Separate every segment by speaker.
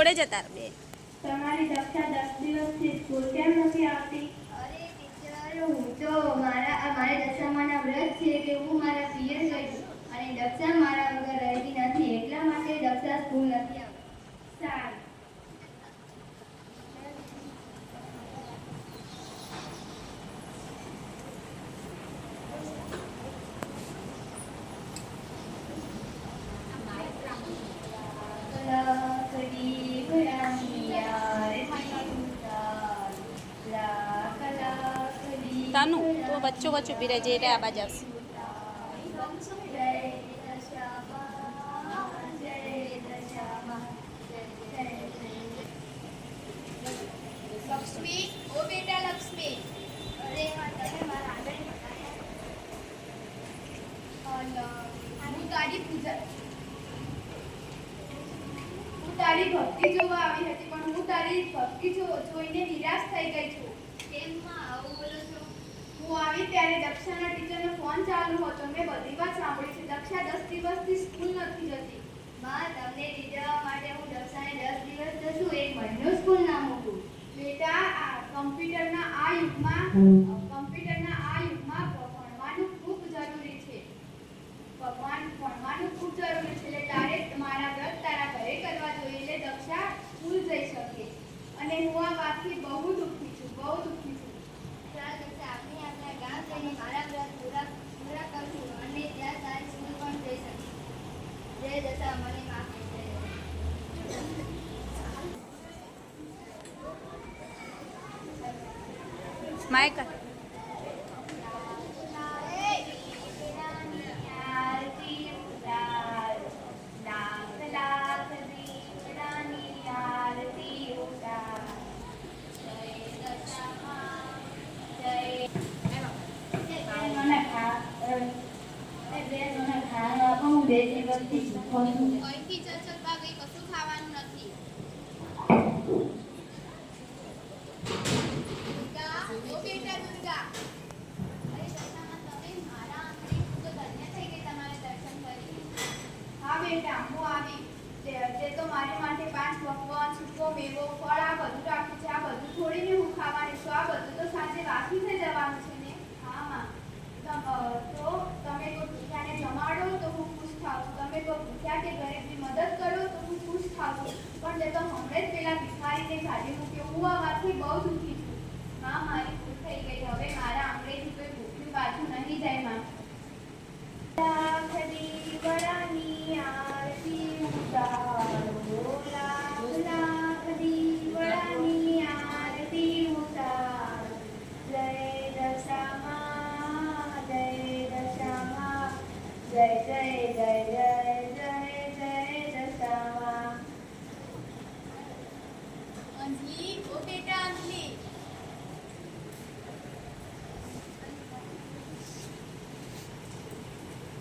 Speaker 1: ઘરે જતા બે.
Speaker 2: તમારી દક્ષા 10 દિવસથી સ્કૂલ કેમ નથી આવતી?
Speaker 3: અરે ટીચર, હું તો મારે દશામાના વ્રત છે કે હું મારા પિયર ગઈ છું અને દક્ષા મારા વગર રહેતી નથી, એટલા માટે દક્ષા સ્કૂલ નથી આવતી.
Speaker 2: સારું.
Speaker 1: तानू तो बच्चों बच्चों भी रह जेरे आवाज आवશે.
Speaker 3: લક્ષ્મી, ઓ બેટા લક્ષ્મી, અરે હા તમે મારા આગળ હું તારી પૂજા તારી ભક્તિ જોવા આવી હતી, પણ હું તારી ભક્તિ જોઈને નિરાશ થઈ ગઈ છું. કેમ માં આવું બોલો છો? હું આવી ત્યારે દક્ષાના ટીચરનો ફોન ચાલુ હતો. મેં બધી વાત સાંભળી છે. દક્ષા 10 દિવસથી સ્કૂલ નથી જતી. માં તમને રીઝવવા માટે હું દક્ષાને 10 દિવસ જશું એક મહિનો સ્કૂલ ના મૂકું. બેટા, કમ્પ્યુટરના આ યુગમાં ભણવાનું ખૂબ જરૂરી છે. ભણવાનું ખૂબ જરૂરી છે. એટલે તારે મારા વ્રત તારા ઘરે કરવા જોઈએ, એટલે દક્ષા સ્કૂલ જઈ શકે. અને હું આ વાતથી બહુ દુઃખી છું. ચાલ દક્ષા, આપણે આપણા ગામ જઈને મારા વ્રત પૂરા કરશું અને ત્યાં તારી સ્કૂલ પણ જઈ શકીશ. જય દશા, મને માફ કરજે.
Speaker 1: સ્માઈલ કર.
Speaker 3: અહીંથી ચલચલતા ગઈ, કશું ખાવાનું નથી. દુર્ગા, ઓ બેટા દુર્ગા, અરે દશામાં તમે મારા આંગણે હું તો ધન્ય થઈ ગઈ તમારે દર્શન કરીને. હા બેટા, હું આવી. તે તો મારી માટે 5 પકવાન, સૂકો મેવો, ફળ આ બધું રાખ્યું છે. આ બધું થોડીને હું ખાવાની છું. આ બધું તો સાંજે વાસી થઈ જવાનું છે ને. હા માં, તો તમે કોઈ ભૂખ્યાને જમાડો તો હું ખુશ થાઉં છું. તમે કોઈ ભૂખ્યા કે ગરીબની મદદ કરો તો હું ખુશ થાઉં છું. પણ તે તો હમણાં જ પેલા ભિખારીને કાઢી મૂક્યો. હું આ વાતથી બહુ દુઃખી છું. માં, મારી ભૂલ થઈ ગઈ. હવે મારા આંગળેથી કોઈ ભૂખ્યું પાછું નહીં જાય માં. લાખની વડાની આરતી ઉતારો, લાખની વડાની આરતી ઉતારો. જય દશામાં, જય દશામાં, જય જય જય જય જય જય દશામાં. અંજલિ, ઓ બેટા અંજલિ,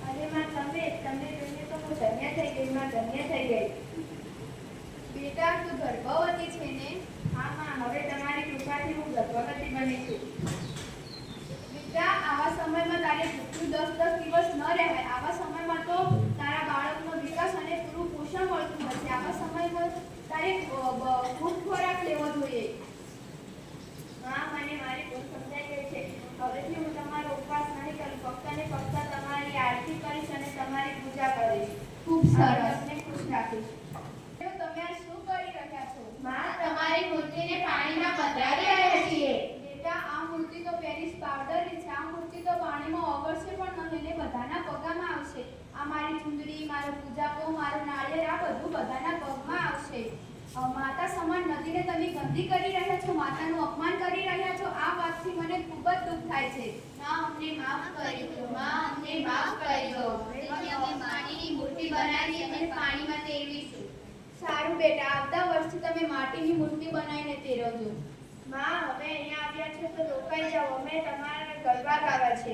Speaker 3: અરે માં, તમને જોઈને તો હું ધન્ય થઈ ગઈ માં, ધન્ય થઈ ગઈ. બેટા, તું ગર્ભવતી છે ને? હા માં, હવે તમારી કૃપાથી હું ગર્ભવતી બની છું. બેટા, આવા સમયમાં તારે ભૂખ્યું 10 દિવસ ન રહેવાય. આવા સમયમાં તો તારા બાળકનો વિકાસ અને પૂરું પોષણ મળતું હશે. આવા સમયમાં તારે ખૂબ ખોરાક લેવો જોઈએ. હા, મને મારી ભૂલ સમજાઈ ગઈ છે. હવેથી હું તમારો ઉપવાસ નહીં કરું, ફક્ત ને ફક્ત તમારી આરતી કરીશ અને તમારી પૂજા કરીશ. ખૂબ સરસ. તમને ખુશ રાખીશ. તમે આ શું કરી રહ્યા છો? માં, તમારી મૂર્તિને પાણીમાં પધરાવી રહ્યા છીએ. બેટા, આ મૂર્તિ તો પેરિસ પાવડરની છે. આ મૂર્તિ તો પાણીમાં ઓગળશે પણ નહીં, ને બધાના પગમાં આવશે. આ મારી ચુંદડી, મારો પૂજાપો, મારો નાળિયેર, આ બધું બધાના પગમાં આવશે. માતા સમાન નદીને તમે ગંદી કરી રહ્યા છો, માતાનું અપમાન કરી રહ્યા છો. આ વાતથી મને ખૂબ જ દુઃખ થાય છે. માં, અમને માફ કરજો. માં, અમને માફ કરજો. હવે અમે માટીની મૂર્તિ બનાવી અને પાણીમાં તેરવીશું. સારું બેટા, આવતા વર્ષથી તમે માટીની મૂર્તિ બનાવીને તેરવજો. માં, હવે અહીંયા આવ્યા છો તો રોકાઈ જાઓ. અમે તમારા ગરબા ગાવા છે.